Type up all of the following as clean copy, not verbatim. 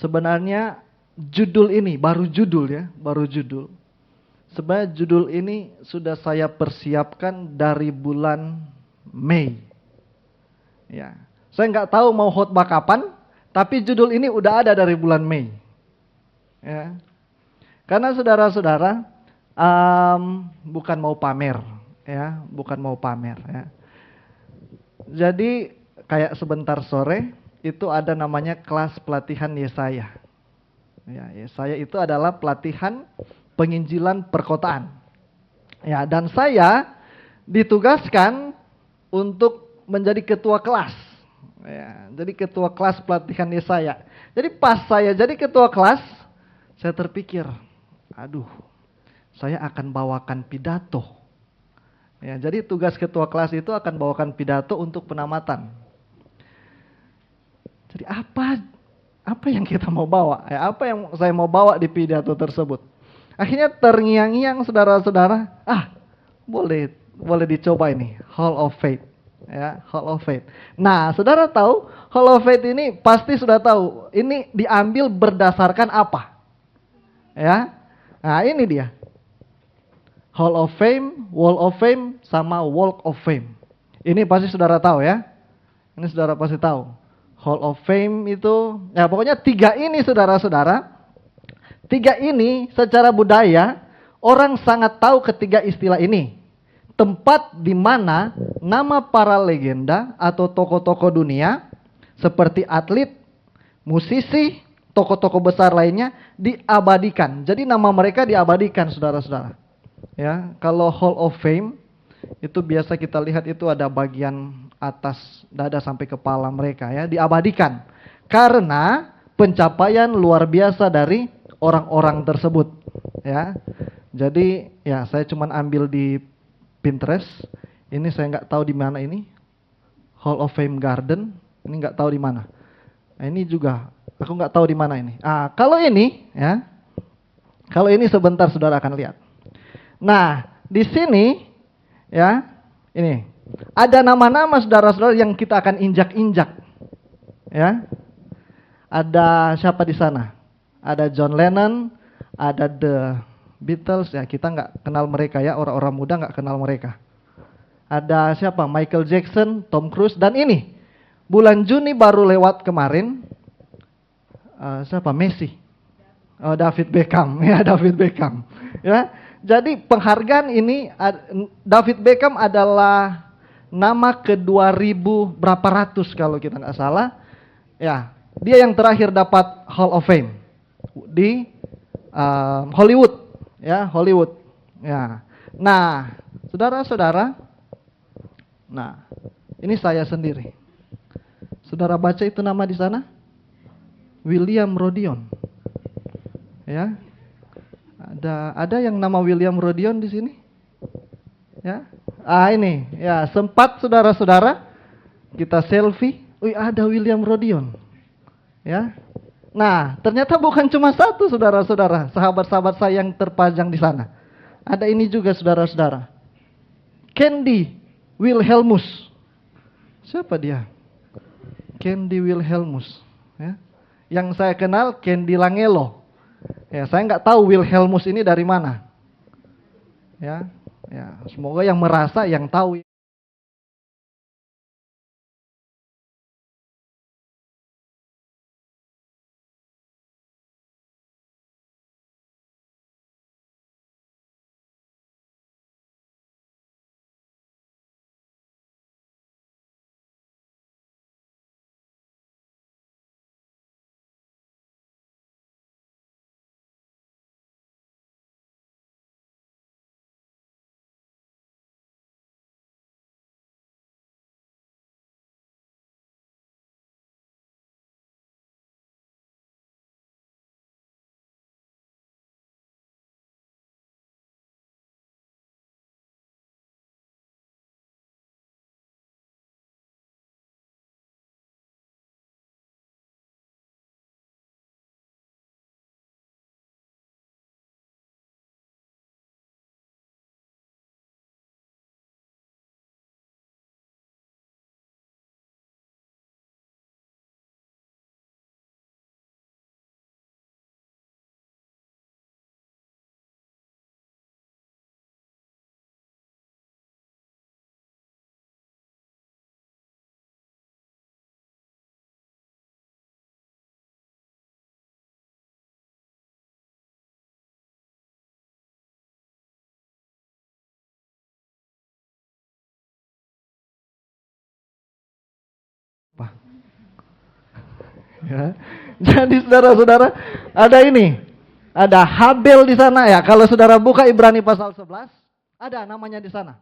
Sebenarnya judul ini, baru judul ya, baru judul. Sebenarnya judul ini sudah saya persiapkan dari bulan Mei. Ya, saya nggak tahu mau khotbah kapan, tapi judul ini udah ada dari bulan Mei. Ya, karena saudara-saudara, bukan mau pamer, ya, bukan mau pamer. Ya. Jadi kayak sebentar sore itu ada namanya kelas pelatihan Yesaya. Ya, Yesaya itu adalah pelatihan penginjilan perkotaan. Ya, dan saya ditugaskan untuk menjadi ketua kelas. Ya, jadi ketua kelas pelatihan Yesaya. Jadi pas saya jadi ketua kelas, saya terpikir, aduh, saya akan bawakan pidato. Ya, jadi tugas ketua kelas itu akan bawakan pidato untuk penamatan. Jadi apa yang kita mau bawa? Ya, apa yang saya mau bawa di pidato tersebut? Akhirnya terngiang-ngiang saudara-saudara, boleh dicoba ini, Hall of Faith. Ya, Hall of Faith. Nah, saudara tahu, Hall of Faith ini pasti sudah tahu, ini diambil berdasarkan apa? Ya. Nah, ini dia. Hall of Fame, Wall of Fame, sama Walk of Fame. Ini pasti saudara tahu ya. Ini saudara pasti tahu. Hall of Fame itu, ya pokoknya tiga ini saudara-saudara. Tiga ini secara budaya, orang sangat tahu ketiga istilah ini. Tempat di mana nama para legenda atau tokoh-tokoh dunia, seperti atlet, musisi, tokoh-tokoh besar lainnya, diabadikan. Jadi nama mereka diabadikan saudara-saudara. Ya, kalau Hall of Fame itu biasa kita lihat itu ada bagian atas dada sampai kepala mereka ya, diabadikan. Karena pencapaian luar biasa dari orang-orang tersebut ya. Jadi ya saya cuman ambil di Pinterest. Ini saya nggak tahu di mana ini. Hall of Fame Garden, ini nggak tahu di mana. Nah, ini juga aku nggak tahu di mana ini. Kalau ini ya. Kalau ini sebentar saudara akan lihat. Nah, di sini ya, ini ada nama-nama saudara-saudara yang kita akan injak-injak. Ya. Ada siapa di sana? Ada John Lennon, ada The Beatles ya, kita nggak kenal mereka ya, orang-orang muda nggak kenal mereka. Ada siapa? Michael Jackson, Tom Cruise, dan ini bulan Juni baru lewat kemarin. Siapa? Messi. Oh, David Beckham ya, David Beckham ya. Jadi penghargaan ini David Beckham adalah nama ke-2000 berapa ratus kalau kita nggak salah ya. Dia yang terakhir dapat Hall of Fame di Hollywood ya, Hollywood ya. Nah saudara-saudara, nah ini saya sendiri. Saudara baca itu nama di sana, William Rodion. Ya, ada yang nama William Rodion di sini? Ya, ini ya sempat saudara-saudara kita selfie, ada William Rodion. Ya, nah ternyata bukan cuma satu saudara-saudara, sahabat-sahabat saya yang terpajang di sana. Ada ini juga saudara-saudara, Candy Wilhelmus. Siapa dia? Candy Wilhelmus. Ya, yang saya kenal Candy Langelo. Ya, saya nggak tahu Wilhelmus ini dari mana. Ya, ya, semoga yang merasa yang tahu. Apa? Ya. Jadi saudara-saudara, ada ini. Ada Habel di sana ya. Kalau saudara buka Ibrani pasal 11, ada namanya di sana.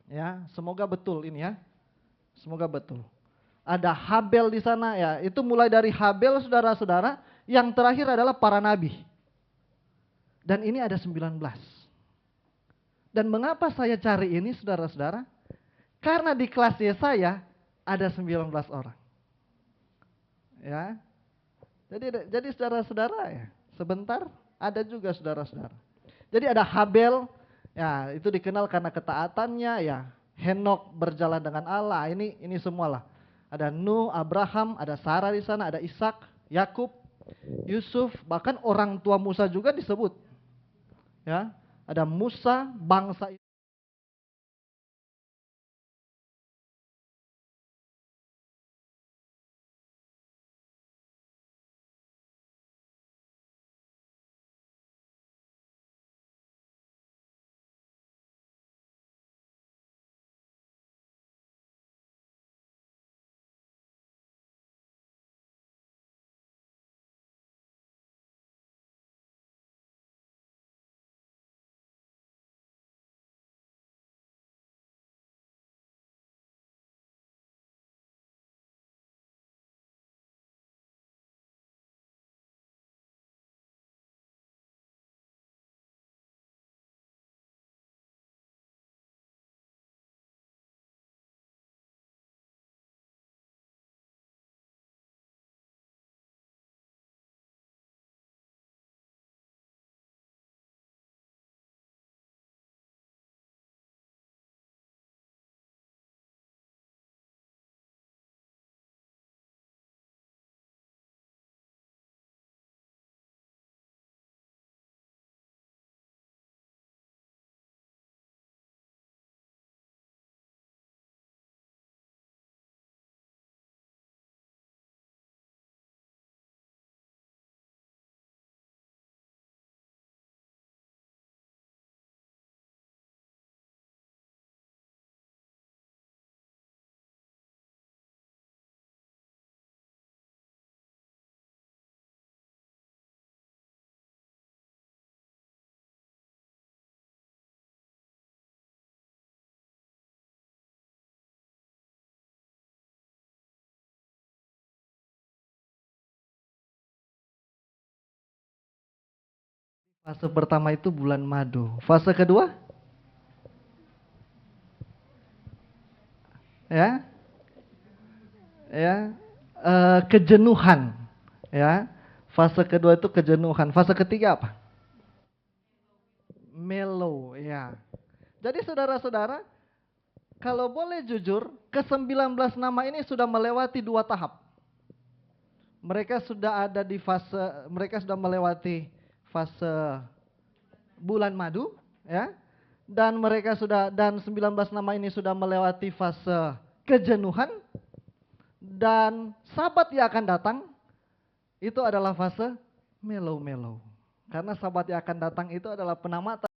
Ya, semoga betul ini ya. Semoga betul. Ada Habel di sana ya. Itu mulai dari Habel saudara-saudara, yang terakhir adalah para nabi. Dan ini ada 19. Dan mengapa saya cari ini saudara-saudara? Karena di kelas Yesaya ada 19 orang. Ya. Jadi saudara-saudara ya, sebentar ada juga saudara-saudara. Jadi ada Habel, ya itu dikenal karena ketaatannya ya. Henok berjalan dengan Allah, ini semualah. Ada Nuh, Abraham, ada Sarah di sana, ada Ishak, Yakub, Yusuf, bahkan orang tua Musa juga disebut. Ya, ada Musa, bangsa fase pertama itu bulan madu. Fase kedua, ya, ya, kejenuhan, ya. Fase kedua itu kejenuhan. Fase ketiga apa? Mellow, ya. Jadi saudara-saudara, kalau boleh jujur, ke-19 nama ini sudah melewati 2 tahap. Mereka sudah ada di fase, mereka sudah melewati fase bulan madu, ya. Dan mereka sudah, dan 19 nama ini sudah melewati fase kejenuhan, dan sabat yang akan datang itu adalah fase mellow-mellow. Karena sabat yang akan datang itu adalah penamatan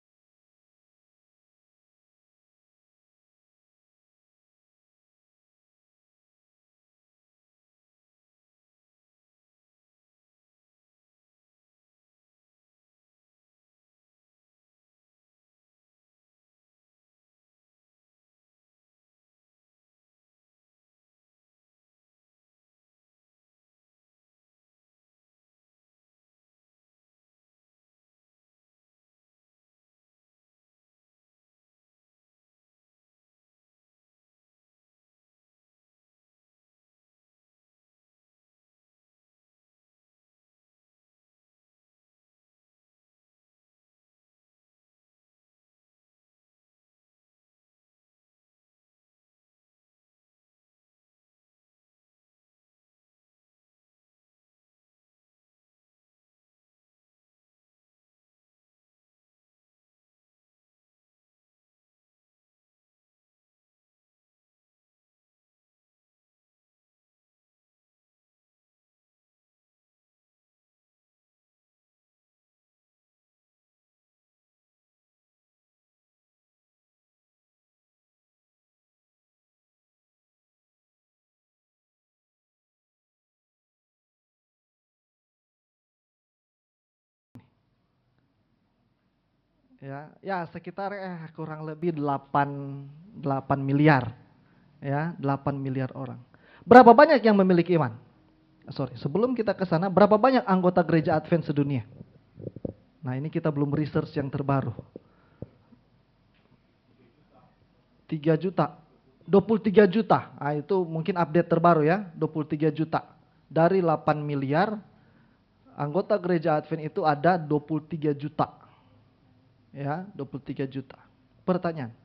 Ya sekitar kurang lebih 8 miliar. Ya, 8 miliar orang. Berapa banyak yang memiliki iman? Sorry, sebelum kita ke sana, berapa banyak anggota gereja Advent sedunia? Nah, ini kita belum research yang terbaru. 3 juta. 23 juta. Nah, itu mungkin update terbaru ya, 23 juta. Dari 8 miliar, anggota gereja Advent itu ada 23 juta. Ya, 23 juta. Pertanyaan,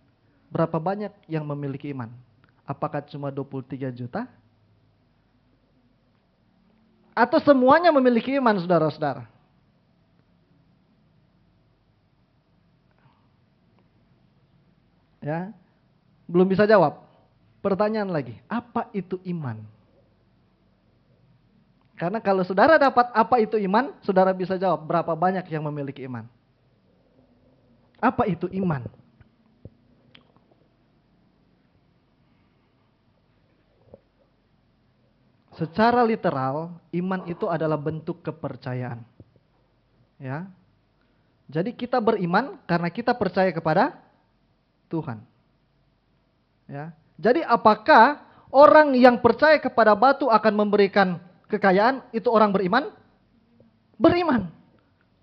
berapa banyak yang memiliki iman? Apakah cuma 23 juta? Atau semuanya memiliki iman, saudara-saudara? Ya, belum bisa jawab. Pertanyaan lagi, apa itu iman? Karena kalau saudara dapat apa itu iman, saudara bisa jawab berapa banyak yang memiliki iman. Apa itu iman? Secara literal, iman itu adalah bentuk kepercayaan. Ya. Jadi kita beriman karena kita percaya kepada Tuhan. Ya. Jadi apakah orang yang percaya kepada batu akan memberikan kekayaan, itu orang beriman? Beriman.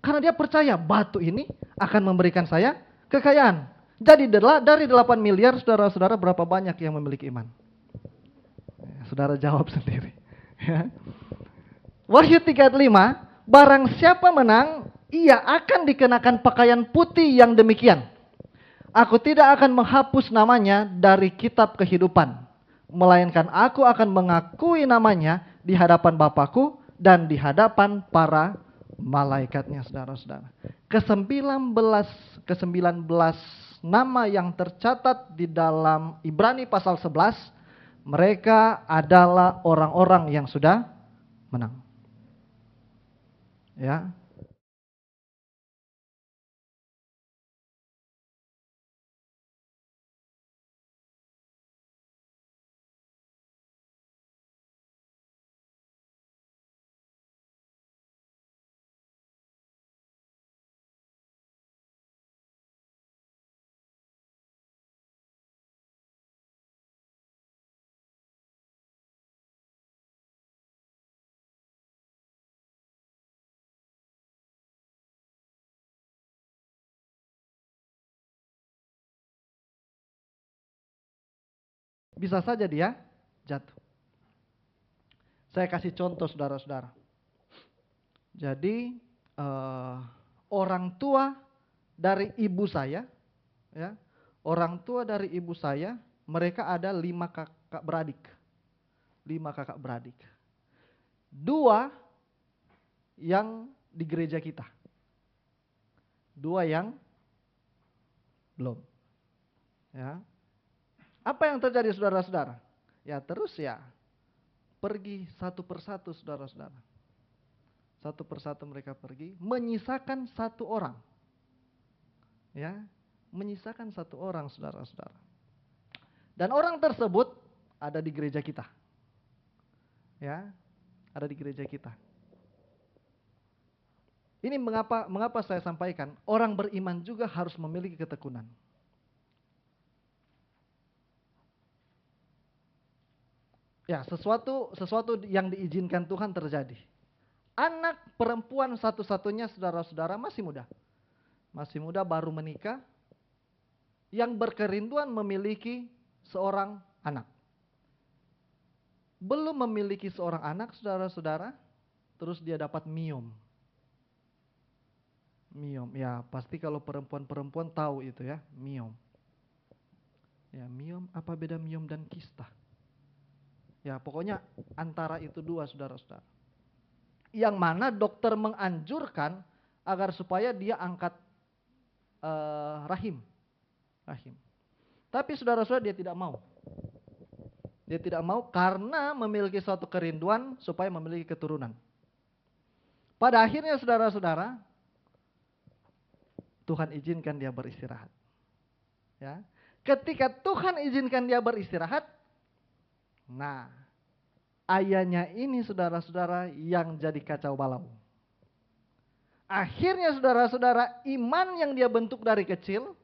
Karena dia percaya batu ini akan memberikan saya kekayaan. Jadi dari 8 miliar, saudara-saudara berapa banyak yang memiliki iman? Ya, saudara jawab sendiri. Ya. Wahyu 3:5, barang siapa menang, ia akan dikenakan pakaian putih yang demikian. Aku tidak akan menghapus namanya dari kitab kehidupan, melainkan aku akan mengakui namanya di hadapan Bapakku dan di hadapan para malaikatnya, saudara-saudara. Ke-19 nama yang tercatat di dalam Ibrani pasal 11, mereka adalah orang-orang yang sudah menang. Ya. Bisa saja dia jatuh. Saya kasih contoh, saudara-saudara. Jadi orang tua dari ibu saya, ya, orang tua dari ibu saya, mereka ada 5 kakak beradik, 5 kakak beradik. 2 yang di gereja kita, 2 yang belum. Ya, apa yang terjadi, saudara-saudara? Ya terus ya pergi satu persatu, saudara-saudara. Satu persatu mereka pergi, menyisakan 1 orang. Ya, menyisakan 1 orang, saudara-saudara. Dan orang tersebut ada di gereja kita. Ya, ada di gereja kita. Ini mengapa saya sampaikan, orang beriman juga harus memiliki ketekunan. Ya, sesuatu yang diizinkan Tuhan terjadi. Anak perempuan satu-satunya, saudara-saudara, masih muda. Masih muda, baru menikah, yang berkerinduan memiliki seorang anak. Belum memiliki seorang anak, saudara-saudara, terus dia dapat miom. Miom, ya pasti kalau perempuan-perempuan tahu itu ya, miom. Ya, miom, apa beda miom dan kista? Ya, pokoknya antara itu 2, saudara-saudara. Yang mana dokter menganjurkan agar supaya dia angkat rahim. Tapi saudara-saudara, dia tidak mau. Dia tidak mau karena memiliki suatu kerinduan supaya memiliki keturunan. Pada akhirnya, saudara-saudara, Tuhan izinkan dia beristirahat. Ya. Ketika Tuhan izinkan dia beristirahat, nah, ayahnya ini, saudara-saudara, yang jadi kacau balau. Akhirnya saudara-saudara, iman yang dia bentuk dari kecil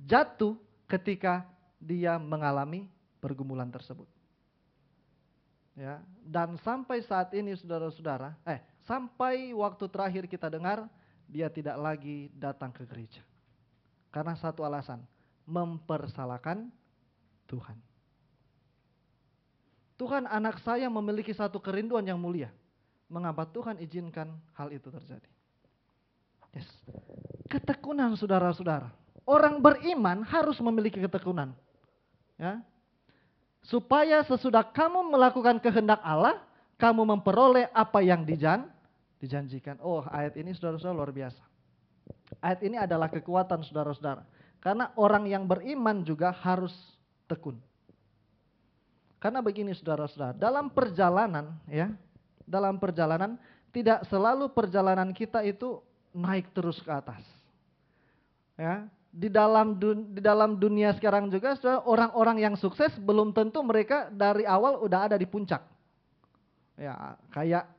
jatuh ketika dia mengalami pergumulan tersebut. Ya, dan sampai saat ini saudara-saudara, sampai waktu terakhir kita dengar, dia tidak lagi datang ke gereja. Karena satu alasan, mempersalahkan Tuhan. Tuhan, anak saya memiliki satu kerinduan yang mulia. Mengapa Tuhan izinkan hal itu terjadi? Yes. Ketekunan saudara-saudara. Orang beriman harus memiliki ketekunan. Ya. Supaya sesudah kamu melakukan kehendak Allah, kamu memperoleh apa yang dijanjikan. Oh, ayat ini saudara-saudara luar biasa. Ayat ini adalah kekuatan saudara-saudara. Karena orang yang beriman juga harus tekun. Karena begini saudara-saudara, dalam perjalanan tidak selalu perjalanan kita itu naik terus ke atas. Ya, di dalam dunia sekarang juga orang-orang yang sukses belum tentu mereka dari awal udah ada di puncak. Ya, kayak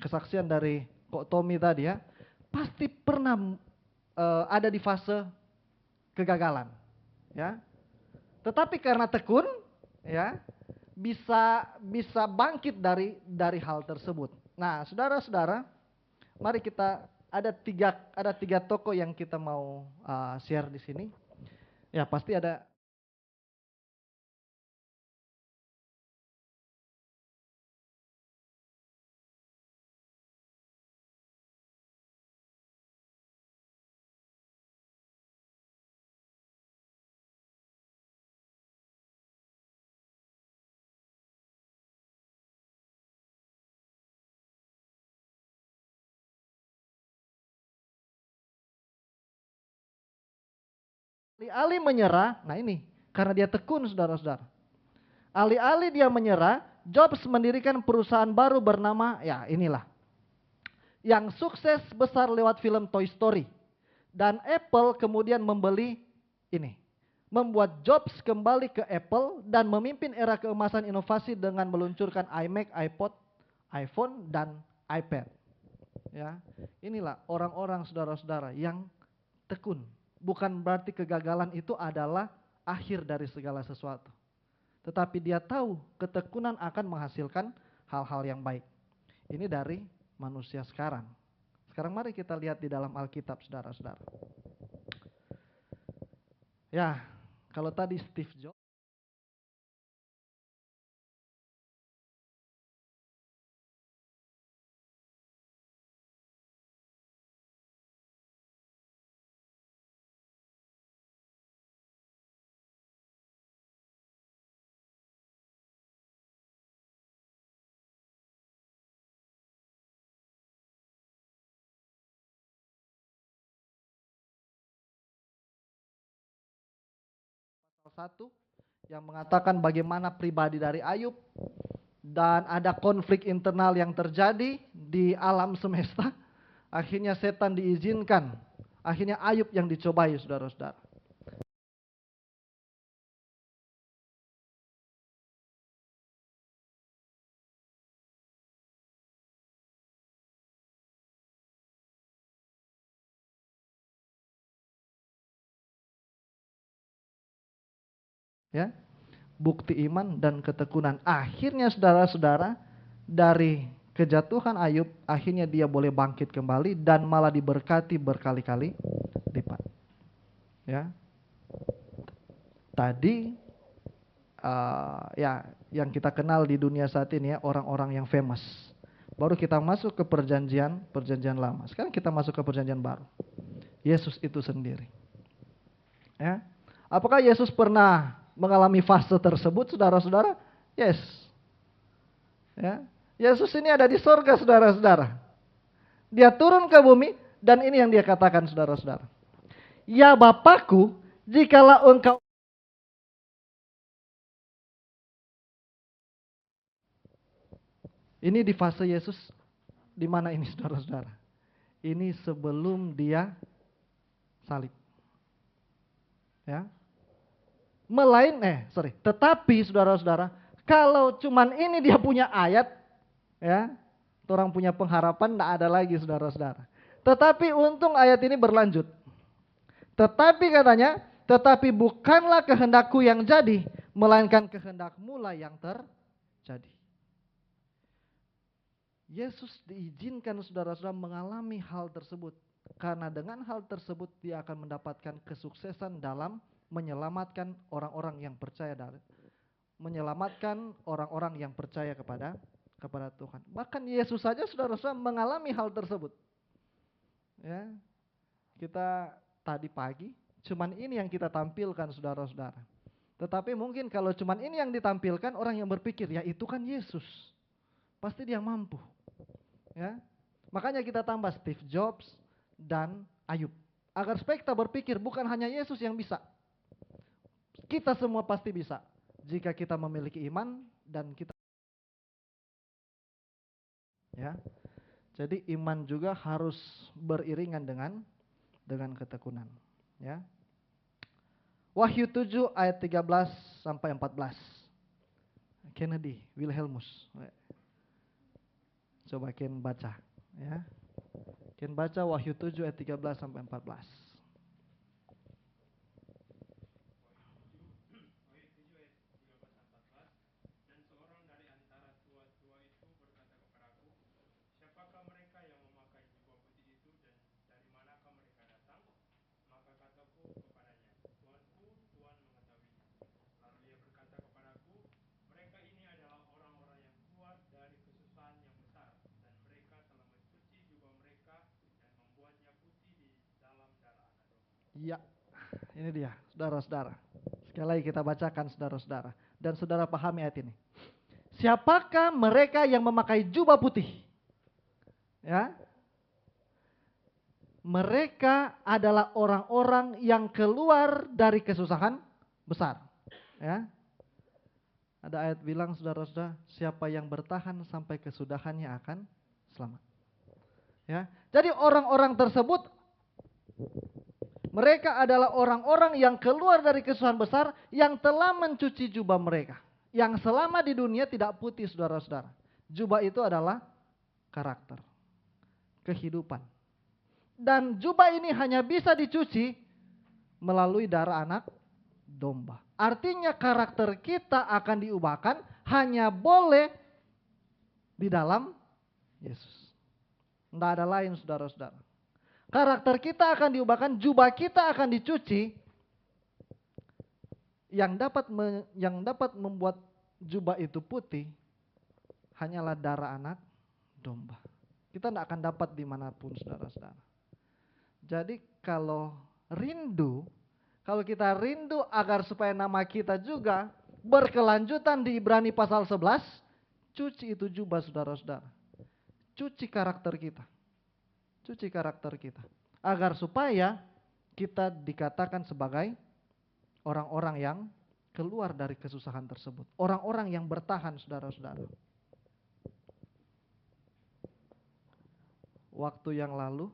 kesaksian dari Kok Tommy tadi ya, pasti pernah ada di fase kegagalan. Ya, tetapi karena tekun, ya bisa bangkit dari hal tersebut. Nah, saudara-saudara, mari kita ada tiga tokoh yang kita mau share di sini. Ya, pasti ada. Alih-alih menyerah, nah ini karena dia tekun saudara-saudara. Alih-alih dia menyerah, Jobs mendirikan perusahaan baru bernama, ya inilah, yang sukses besar lewat film Toy Story. Dan Apple kemudian membeli ini, membuat Jobs kembali ke Apple dan memimpin era keemasan inovasi dengan meluncurkan iMac, iPod, iPhone, dan iPad. Ya, inilah orang-orang saudara-saudara yang tekun. Bukan berarti kegagalan itu adalah akhir dari segala sesuatu. Tetapi dia tahu ketekunan akan menghasilkan hal-hal yang baik. Ini dari manusia sekarang. Sekarang mari kita lihat di dalam Alkitab saudara-saudara. Ya, kalau tadi Steve Jobs. Pasal 1 yang mengatakan bagaimana pribadi dari Ayub dan ada konflik internal yang terjadi di alam semesta. Akhirnya setan diizinkan. Akhirnya Ayub yang dicobai saudara-saudara. Ya, bukti iman dan ketekunan. Akhirnya saudara-saudara, dari kejatuhan Ayub, akhirnya dia boleh bangkit kembali dan malah diberkati berkali-kali lipat. Ya, tadi ya yang kita kenal di dunia saat ini ya, orang-orang yang famous. Baru kita masuk ke perjanjian lama. Sekarang kita masuk ke perjanjian baru. Yesus itu sendiri. Ya, apakah Yesus pernah mengalami fase tersebut, saudara-saudara? Yes. Ya, Yesus ini ada di sorga, saudara-saudara. Dia turun ke bumi, dan ini yang dia katakan, saudara-saudara. Ya Bapakku, jikalau engkau... Ini di fase Yesus, di mana ini, saudara-saudara? Ini sebelum dia salib. Ya. Tetapi saudara-saudara, kalau cuman ini dia punya ayat, ya, Orang punya pengharapan, tidak ada lagi saudara-saudara. Tetapi untung ayat ini berlanjut. Tetapi katanya, tetapi bukanlah kehendakku yang jadi, melainkan kehendakmu lah yang terjadi. Yesus diizinkan saudara-saudara mengalami hal tersebut. Karena dengan hal tersebut dia akan mendapatkan kesuksesan dalam menyelamatkan orang-orang yang percaya menyelamatkan orang-orang yang percaya kepada Tuhan. Bahkan Yesus saja saudara-saudara mengalami hal tersebut. Ya. Kita tadi pagi cuman ini yang kita tampilkan saudara-saudara. Tetapi mungkin kalau cuman ini yang ditampilkan, orang yang berpikir, ya itu kan Yesus. Pasti dia mampu. Ya. Makanya kita tambah Steve Jobs dan Ayub. Agar supaya kita berpikir bukan hanya Yesus yang bisa. Kita semua pasti bisa. Jika kita memiliki iman dan kita. Ya. Jadi iman juga harus beriringan dengan ketekunan. Ya. Wahyu 7 ayat 13 sampai 14. Kennedy Wilhelmus. Coba Ken baca, ya. Ken baca Wahyu 7 ayat 13 sampai 14. Dan seorang dari antara tua-tua itu berkata kepadaku, siapakah mereka yang memakai jubah putih itu dan dari manakah mereka datang? Maka kataku kepadanya, Tuanku, Tuhan mengetahuinya. Lalu ia berkata kepadaku, mereka ini adalah orang-orang yang keluar dari kesusahan yang besar, dan mereka telah mencuci jubah mereka dan membuatnya putih di dalam darah anak domba. Iya, ini dia, saudara-saudara. Sekali lagi kita bacakan saudara-saudara. Dan saudara pahami ayat ini. Siapakah mereka yang memakai jubah putih? Ya. Mereka adalah orang-orang yang keluar dari kesusahan besar. Ya. Ada ayat bilang saudara-saudara, siapa yang bertahan sampai kesudahannya akan selamat. Ya. Jadi orang-orang tersebut, mereka adalah orang-orang yang keluar dari kesusahan besar yang telah mencuci jubah mereka. Yang selama di dunia tidak putih saudara-saudara. Jubah itu adalah karakter, kehidupan. Dan jubah ini hanya bisa dicuci melalui darah anak domba. Artinya karakter kita akan diubahkan hanya boleh di dalam Yesus. Tidak ada lain saudara-saudara. Karakter kita akan diubahkan, jubah kita akan dicuci. Yang dapat membuat jubah itu putih hanyalah darah anak domba. Kita tidak akan dapat dimanapun saudara-saudara. Jadi kalau kita rindu agar supaya nama kita juga berkelanjutan di Ibrani pasal 11, cuci itu jubah saudara-saudara. Cuci karakter kita. Cuci karakter kita. Agar supaya kita dikatakan sebagai orang-orang yang keluar dari kesusahan tersebut. Orang-orang yang bertahan saudara-saudara. Waktu yang lalu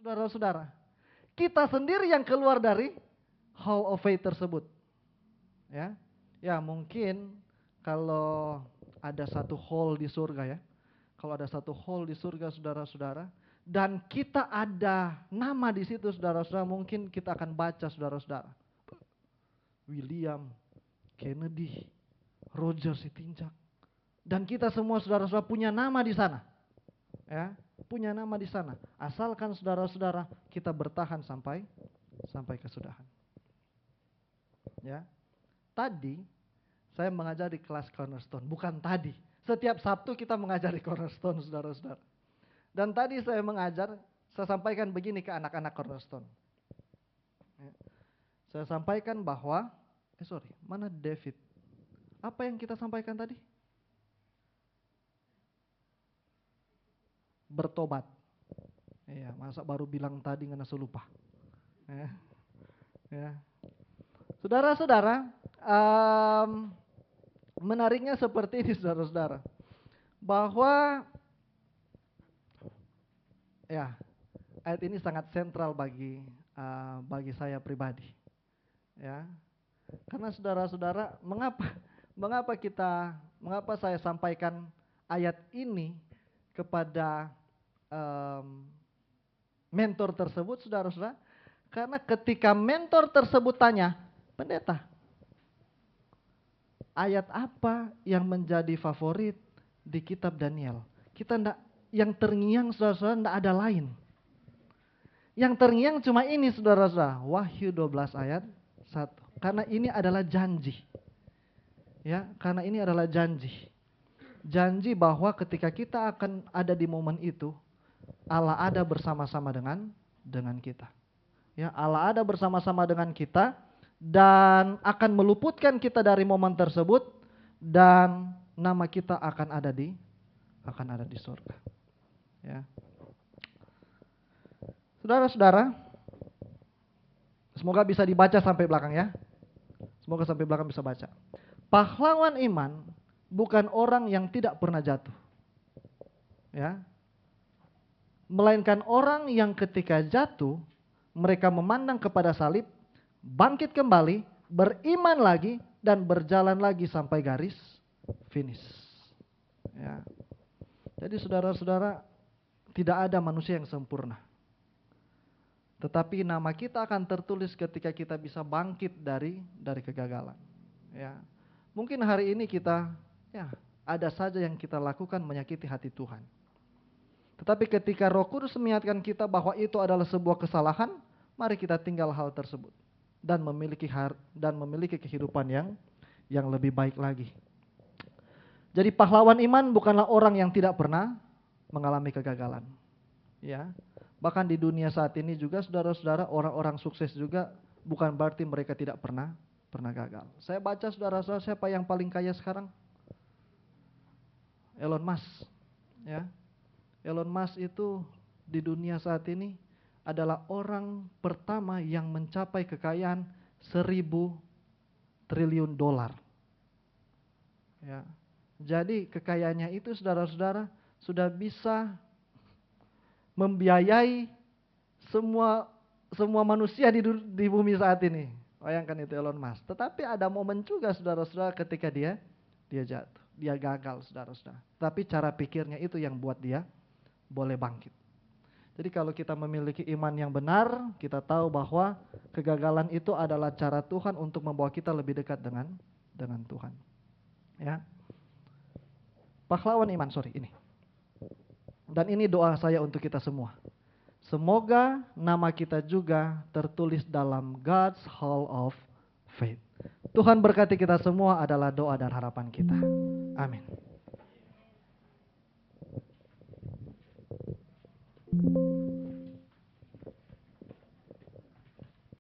saudara-saudara. Kita sendiri yang keluar dari Hall of Faith tersebut. Ya, ya mungkin kalau ada satu hall di surga ya. Kalau ada satu hall di surga saudara-saudara. Dan kita ada nama di situ saudara-saudara. Mungkin kita akan baca saudara-saudara. William, Kennedy, Roger Sitinjak. Dan kita semua saudara-saudara punya nama di sana. Ya, punya nama di sana. Asalkan saudara-saudara kita bertahan sampai kesudahan. Ya. Tadi saya mengajar di kelas Cornerstone, bukan tadi. Setiap Sabtu kita mengajar di Cornerstone, saudara-saudara. Dan tadi saya sampaikan begini ke anak-anak Cornerstone. Ya. Saya sampaikan bahwa, mana David? Apa yang kita sampaikan tadi? Bertobat. Ya, masa baru bilang tadi ngana lupa. Ya. Ya. Saudara-saudara, menariknya seperti ini saudara-saudara. Bahwa ya, ayat ini sangat sentral bagi saya pribadi. Ya. Karena saudara-saudara, mengapa saya sampaikan ayat ini kepada mentor tersebut saudara-saudara? Karena ketika mentor tersebut tanya, pendeta, ayat apa yang menjadi favorit di kitab Daniel? Kita enggak, yang terngiang saudara-saudara enggak ada lain. Yang terngiang cuma ini saudara-saudara, Wahyu 12 ayat 1. Karena ini adalah janji. Ya, karena ini adalah janji. Janji bahwa ketika kita akan ada di momen itu, Allah ada bersama-sama dengan kita. Ya, Allah ada bersama-sama dengan kita dan akan meluputkan kita dari momen tersebut dan nama kita akan ada di surga. Ya. Saudara-saudara, semoga bisa dibaca sampai belakang ya. Semoga sampai belakang bisa baca. Pahlawan iman bukan orang yang tidak pernah jatuh. Ya. Melainkan orang yang ketika jatuh mereka memandang kepada salib, bangkit kembali, beriman lagi, dan berjalan lagi sampai garis finish. Ya. Jadi saudara-saudara, tidak ada manusia yang sempurna. Tetapi nama kita akan tertulis ketika kita bisa bangkit dari kegagalan. Ya. Mungkin hari ini kita, ya, ada saja yang kita lakukan menyakiti hati Tuhan. Tetapi ketika Roh Kudus mengingatkan kita bahwa itu adalah sebuah kesalahan, mari kita tinggal hal tersebut dan memiliki kehidupan yang lebih baik lagi. Jadi pahlawan iman bukanlah orang yang tidak pernah mengalami kegagalan. Ya. Bahkan di dunia saat ini juga saudara-saudara, orang-orang sukses juga bukan berarti mereka tidak pernah gagal. Saya baca saudara-saudara, siapa yang paling kaya sekarang? Elon Musk. Ya. Elon Musk itu di dunia saat ini adalah orang pertama yang mencapai kekayaan 1.000 triliun dolar. Ya. Jadi kekayaannya itu saudara-saudara sudah bisa membiayai semua manusia di bumi saat ini. Bayangkan itu Elon Musk. Tetapi ada momen juga saudara-saudara ketika dia jatuh, dia gagal saudara-saudara. Tapi cara pikirnya itu yang buat dia boleh bangkit. Jadi kalau kita memiliki iman yang benar, kita tahu bahwa kegagalan itu adalah cara Tuhan untuk membawa kita lebih dekat dengan Tuhan. Ya. Pahlawan iman, ini. Dan ini doa saya untuk kita semua. Semoga nama kita juga tertulis dalam God's Hall of Faith. Tuhan berkati kita semua adalah doa dan harapan kita. Amin.